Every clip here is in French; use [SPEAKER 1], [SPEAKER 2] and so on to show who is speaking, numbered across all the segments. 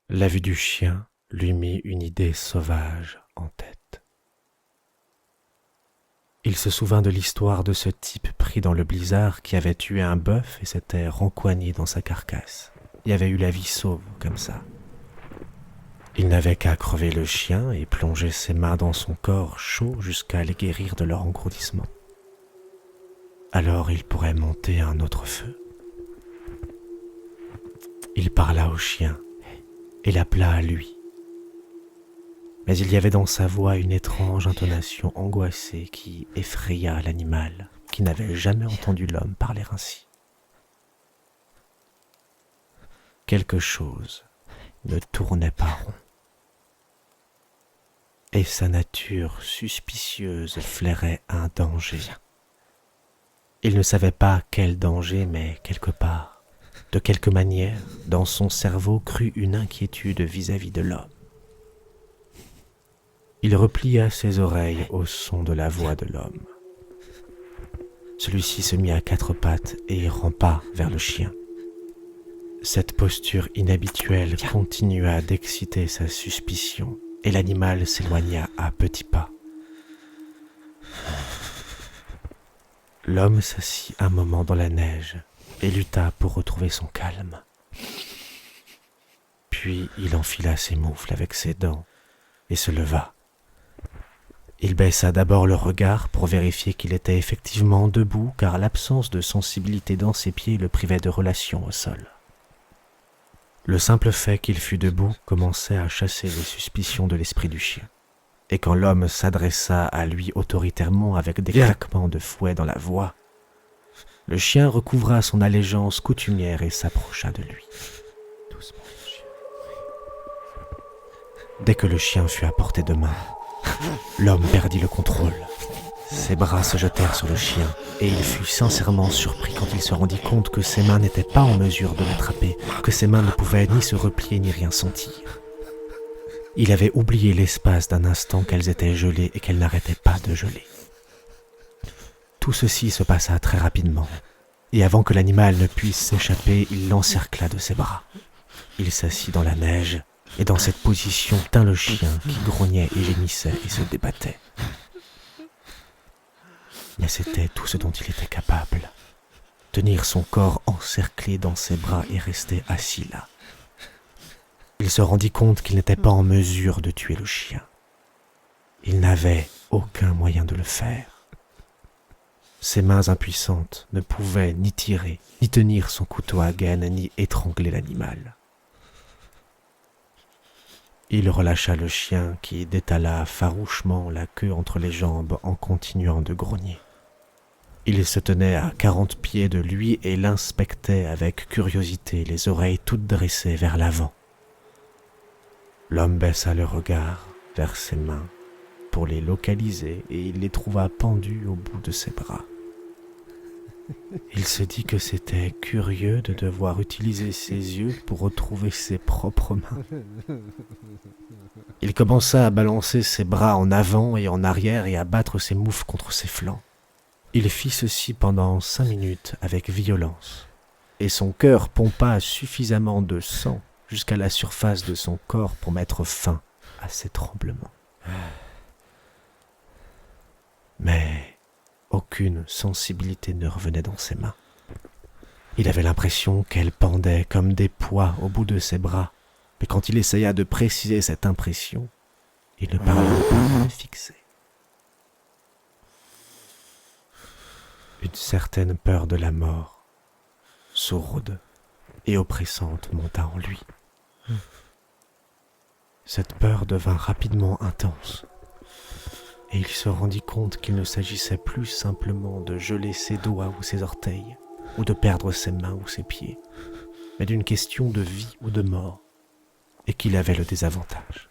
[SPEAKER 1] La vue du chien lui mit une idée sauvage en tête. Il se souvint de l'histoire de ce type pris dans le blizzard qui avait tué un bœuf et s'était rencoigné dans sa carcasse. Il avait eu la vie sauve comme ça. Il n'avait qu'à crever le chien et plonger ses mains dans son corps chaud jusqu'à les guérir de leur engourdissement. Alors il pourrait monter un autre feu. Il parla au chien et l'appela à lui. Mais il y avait dans sa voix une étrange intonation angoissée qui effraya l'animal, qui n'avait jamais entendu l'homme parler ainsi. Quelque chose ne tournait pas rond. Et sa nature suspicieuse flairait un danger. Il ne savait pas quel danger, mais quelque part, de quelque manière, dans son cerveau crut une inquiétude vis-à-vis de l'homme. Il replia ses oreilles au son de la voix de l'homme. Celui-ci se mit à quatre pattes et rampa vers le chien. Cette posture inhabituelle continua d'exciter sa suspicion et l'animal s'éloigna à petits pas. L'homme s'assit un moment dans la neige et lutta pour retrouver son calme. Puis il enfila ses moufles avec ses dents et se leva. Il baissa d'abord le regard pour vérifier qu'il était effectivement debout car l'absence de sensibilité dans ses pieds le privait de relation au sol. Le simple fait qu'il fût debout commençait à chasser les suspicions de l'esprit du chien. Et quand l'homme s'adressa à lui autoritairement avec des claquements de fouet dans la voix, le chien recouvra son allégeance coutumière et s'approcha de lui. Doucement, le chien. Dès que le chien fut à portée de main, l'homme perdit le contrôle. Ses bras se jetèrent sur le chien et il fut sincèrement surpris quand il se rendit compte que ses mains n'étaient pas en mesure de l'attraper, que ses mains ne pouvaient ni se replier ni rien sentir. Il avait oublié l'espace d'un instant qu'elles étaient gelées et qu'elles n'arrêtaient pas de geler. Tout ceci se passa très rapidement, et avant que l'animal ne puisse s'échapper, il l'encercla de ses bras. Il s'assit dans la neige, et dans cette position tint le chien qui grognait et gémissait et se débattait. Mais c'était tout ce dont il était capable. Tenir son corps encerclé dans ses bras et rester assis là. Il se rendit compte qu'il n'était pas en mesure de tuer le chien. Il n'avait aucun moyen de le faire. Ses mains impuissantes ne pouvaient ni tirer, ni tenir son couteau à gaine, ni étrangler l'animal. Il relâcha le chien qui détala farouchement la queue entre les jambes en continuant de grogner. Il se tenait à 40 pieds de lui et l'inspectait avec curiosité, les oreilles toutes dressées vers l'avant. L'homme baissa le regard vers ses mains pour les localiser et il les trouva pendus au bout de ses bras. Il se dit que c'était curieux de devoir utiliser ses yeux pour retrouver ses propres mains. Il commença à balancer ses bras en avant et en arrière et à battre ses moufles contre ses flancs. Il fit ceci pendant 5 minutes avec violence, et son cœur pompa suffisamment de sang jusqu'à la surface de son corps pour mettre fin à ses tremblements. Mais aucune sensibilité ne revenait dans ses mains. Il avait l'impression qu'elles pendaient comme des poids au bout de ses bras, mais quand il essaya de préciser cette impression, il ne parvenait pas à la fixer. Une certaine peur de la mort, sourde et oppressante, monta en lui. Cette peur devint rapidement intense, et il se rendit compte qu'il ne s'agissait plus simplement de geler ses doigts ou ses orteils, ou de perdre ses mains ou ses pieds, mais d'une question de vie ou de mort, et qu'il avait le désavantage.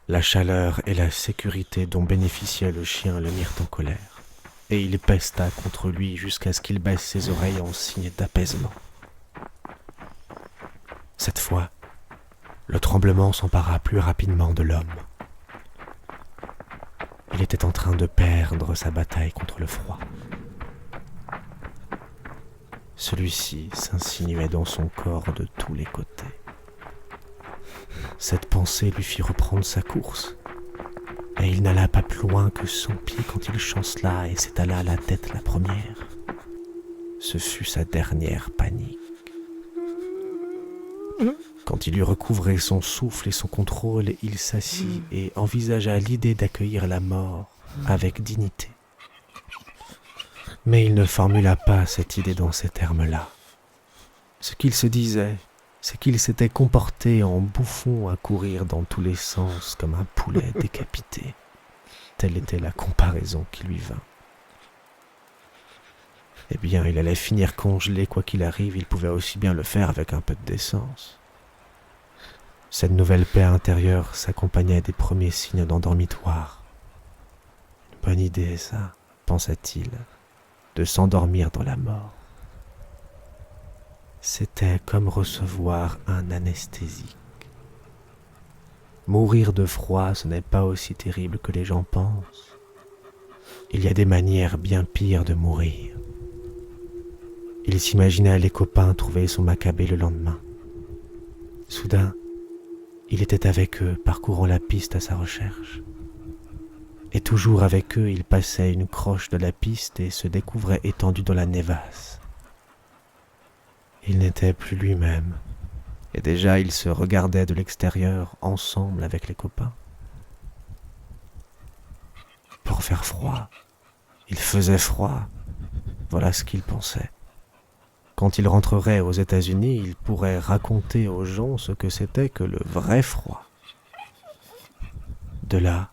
[SPEAKER 1] La chaleur et la sécurité dont bénéficiait le chien le mirent en colère, et il pesta contre lui jusqu'à ce qu'il baisse ses oreilles en signe d'apaisement. Cette fois, le tremblement s'empara plus rapidement de l'homme. Il était en train de perdre sa bataille contre le froid. Celui-ci s'insinuait dans son corps de tous les côtés. Cette pensée lui fit reprendre sa course, et il n'alla pas plus loin que 100 pieds quand il chancela et s'étala la tête la première. Ce fut sa dernière panique. Quand il eut recouvré son souffle et son contrôle, il s'assit et envisagea l'idée d'accueillir la mort avec dignité. Mais il ne formula pas cette idée dans ces termes-là. Ce qu'il se disait, c'est qu'il s'était comporté en bouffon à courir dans tous les sens comme un poulet décapité. Telle était la comparaison qui lui vint. Eh bien, il allait finir congelé quoi qu'il arrive, il pouvait aussi bien le faire avec un peu de décence. Cette nouvelle paix intérieure s'accompagnait des premiers signes d'endormitoire. Une bonne idée, ça, pensa-t-il, de s'endormir dans la mort. C'était comme recevoir un anesthésique. Mourir de froid, ce n'est pas aussi terrible que les gens pensent. Il y a des manières bien pires de mourir. Il s'imaginait les copains trouver son Maccabée le lendemain. Soudain, il était avec eux, parcourant la piste à sa recherche. Et toujours avec eux, il passait une croche de la piste et se découvrait étendu dans la névasse. Il n'était plus lui-même, et déjà il se regardait de l'extérieur, ensemble avec les copains. Pour faire froid, il faisait froid, voilà ce qu'il pensait. Quand il rentrerait aux États-Unis, il pourrait raconter aux gens ce que c'était que le vrai froid. De là,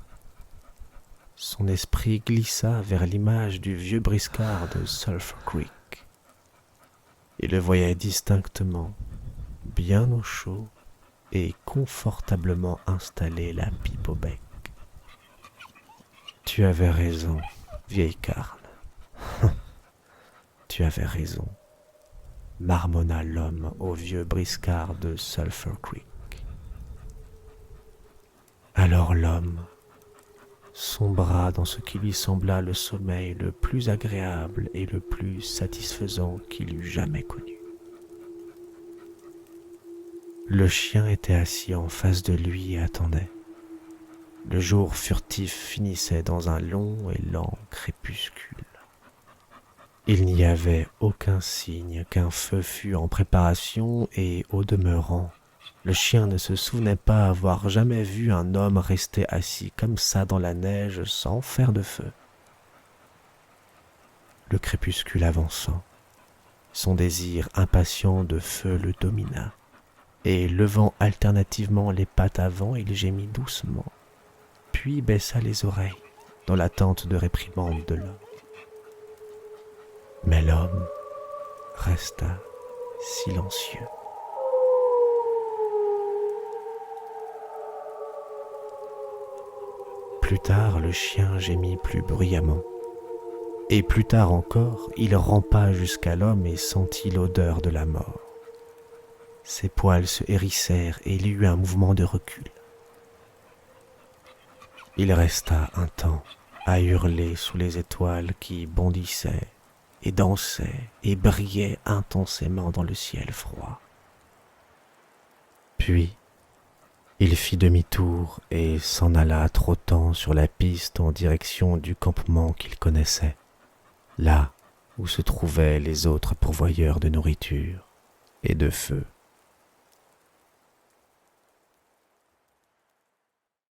[SPEAKER 1] son esprit glissa vers l'image du vieux briscard de Sulphur Creek. Il le voyait distinctement, bien au chaud et confortablement installé, la pipe au bec. « Tu avais raison, vieille carne. Tu avais raison. » marmonna l'homme au vieux briscard de Sulphur Creek. Alors l'homme sombra dans ce qui lui sembla le sommeil le plus agréable et le plus satisfaisant qu'il eût jamais connu. Le chien était assis en face de lui et attendait. Le jour furtif finissait dans un long et lent crépuscule. Il n'y avait aucun signe qu'un feu fût en préparation et, au demeurant, le chien ne se souvenait pas avoir jamais vu un homme rester assis comme ça dans la neige sans faire de feu. Le crépuscule avançant, son désir impatient de feu le domina, et levant alternativement les pattes avant, il gémit doucement, puis baissa les oreilles dans l'attente de réprimande de l'homme. Mais l'homme resta silencieux. Plus tard, le chien gémit plus bruyamment. Et plus tard encore, il rampa jusqu'à l'homme et sentit l'odeur de la mort. Ses poils se hérissèrent et il y eut un mouvement de recul. Il resta un temps à hurler sous les étoiles qui bondissaient et dansait et brillait intensément dans le ciel froid. Puis, il fit demi-tour et s'en alla trottant sur la piste en direction du campement qu'il connaissait, là où se trouvaient les autres pourvoyeurs de nourriture et de feu.